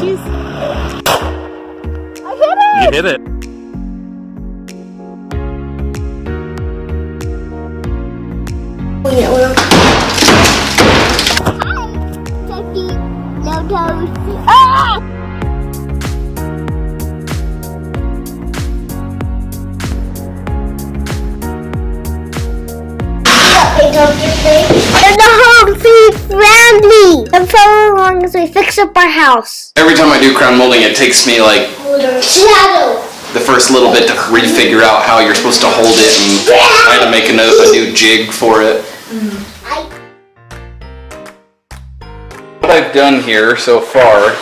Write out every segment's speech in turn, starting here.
inches. I hit it! You hit it. Ah! And the home feed friendly. And so long as we fix up our house. Every time I do crown molding, it takes me like the first little bit to refigure out how you're supposed to hold it and try to make a new jig for it. What I've done here so far,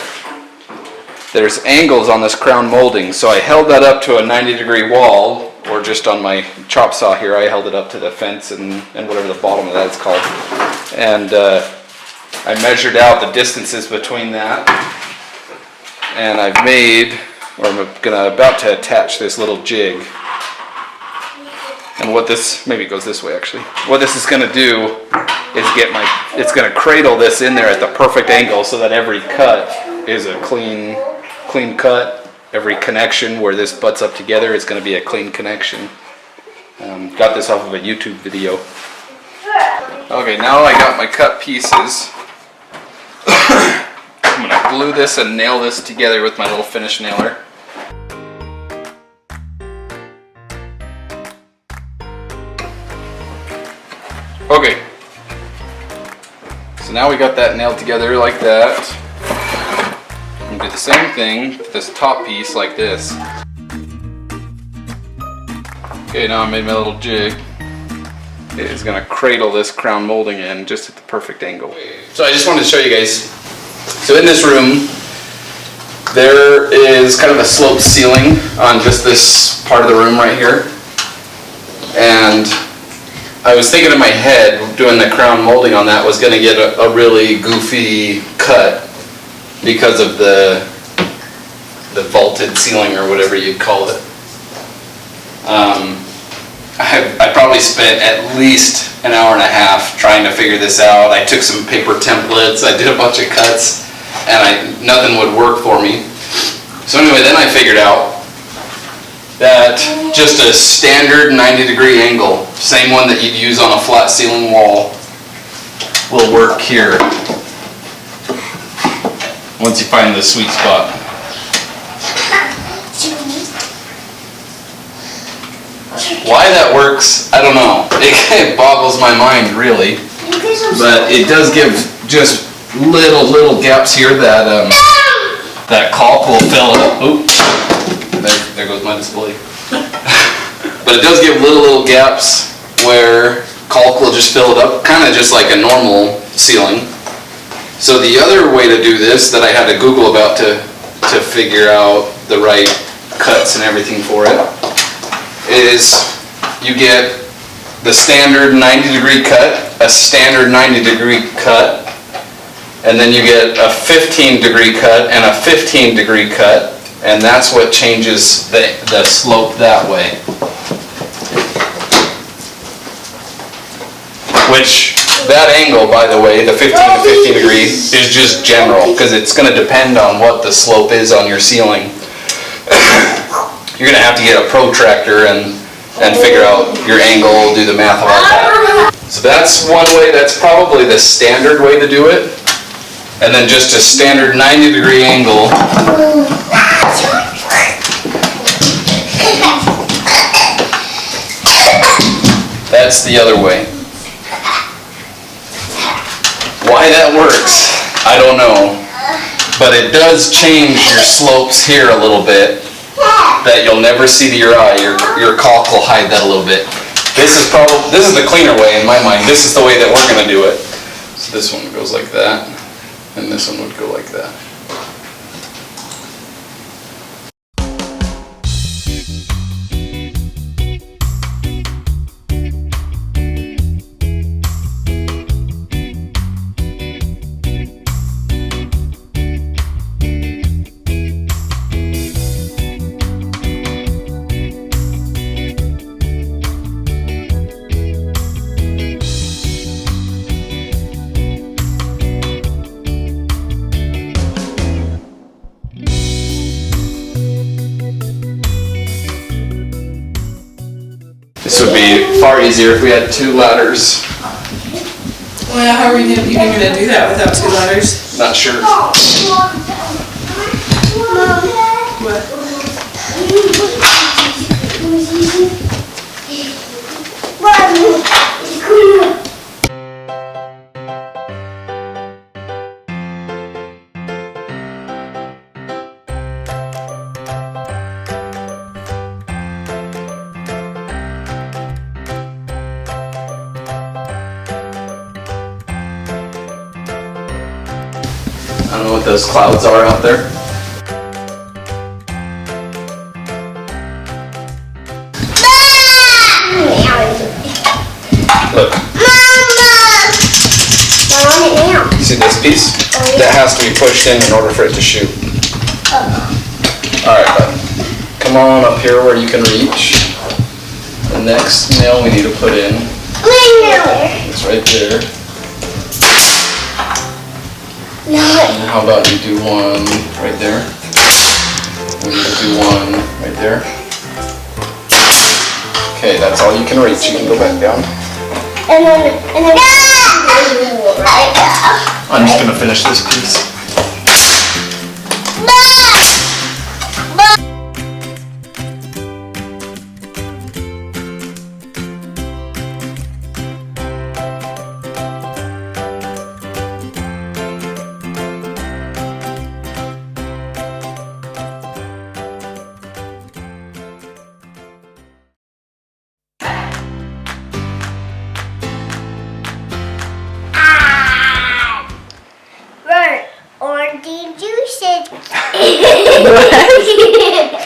there's angles on this crown molding, so I held that up to a 90-degree wall, or just on my chop saw here, I held it up to the fence and whatever the bottom of that is called. And I measured out the distances between that, and I've made, or I'm about to attach this little jig. And what this, maybe it goes this way actually. What this is going to do is it's going to cradle this in there at the perfect angle so that every cut is a clean cut. Every connection where this butts up together is going to be a clean connection. Got this off of a YouTube video. Okay, now I got my cut pieces. I'm going to glue this and nail this together with my little finish nailer. Okay, so now we got that nailed together like that. I'm gonna do the same thing with this top piece like this. Okay, now I made my little jig. It is gonna cradle this crown molding in just at the perfect angle. So I just wanted to show you guys. So in this room, there is kind of a sloped ceiling on just this part of the room right here. And I was thinking in my head, doing the crown molding on that was going to get a really goofy cut because of the vaulted ceiling or whatever you'd call it. I probably spent at least an hour and a half trying to figure this out. I took some paper templates, I did a bunch of cuts, and nothing would work for me. So anyway, then I figured out that just a standard 90-degree angle, same one that you'd use on a flat ceiling wall, will work here once you find the sweet spot. Why that works, I don't know. It boggles my mind, really. But it does give just little gaps here that that caulk will fill up. Oops. There goes my display. But it does give little gaps where caulk will just fill it up, kind of just like a normal ceiling. So the other way to do this that I had to Google about to figure out the right cuts and everything for it is you get the standard 90-degree cut, a standard 90-degree cut, and then you get a 15-degree cut and a 15-degree cut. And that's what changes the slope that way. Which, that angle, by the way, the 15 to 15 degree, is just general, because it's going to depend on what the slope is on your ceiling. You're going to have to get a protractor and figure out your angle, do the math about that. So that's one way, that's probably the standard way to do it. And then just a standard 90-degree angle. That's the other way. Why that works, I don't know. But it does change your slopes here a little bit that you'll never see to your eye. Your caulk will hide that a little bit. This is the cleaner way in my mind. This is the way that we're going to do it. So this one goes like that, and this one would go like that. far easier if we had 2 ladders. Well, how are we even gonna do that without 2 ladders? Not sure. What? I don't know what those clouds are out there. Look. See this piece? That has to be pushed in order for it to shoot. Alright, bud. Come on up here where you can reach. The next nail we need to put in. It's right there. And how about you do one right there? We need to do one right there. Okay, that's all you can reach. You can go back down. And then I'm just gonna finish this piece.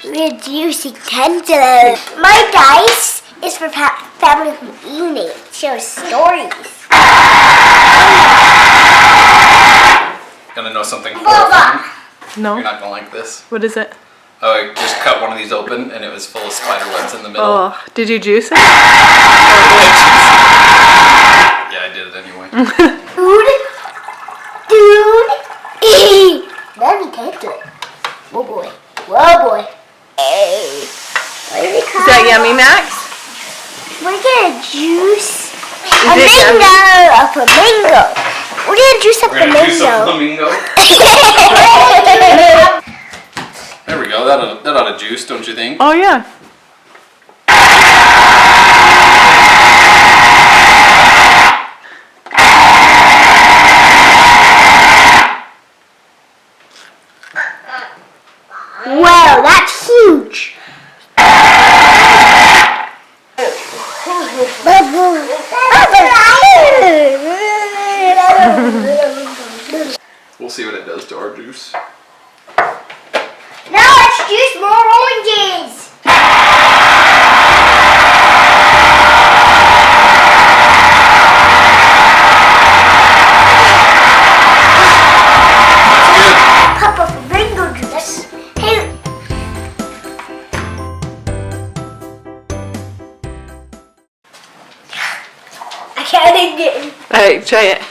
Reducing utensils. My dice is for family from evening. It shows stories. Gonna know something horrifying? No. You're not gonna like this. What is it? Oh, I just cut one of these open and it was full of spider webs in the middle. Oh, did you juice it? Yeah, I did it anyway. Dude. Let me taste it. Whoa boy. Whoa boy. Hey. Is that yummy, Max? We're gonna juice a it flamingo. We're gonna juice a We're gonna do some flamingo. flamingo. There we go. That ought to juice, don't you think? Oh, yeah. Wow, that's huge. We'll see what it does to our juice. Now let's juice more oranges. Cup of mango juice. Hey. I can't eat it. Alright, try it.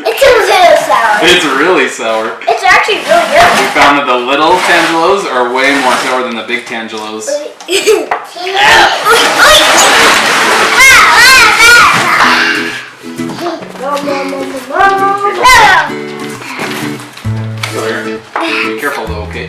It's a little sour. It's really sour. It's actually really good. We found that the little tangelos are way more sour than the big tangelos. Be careful though, okay?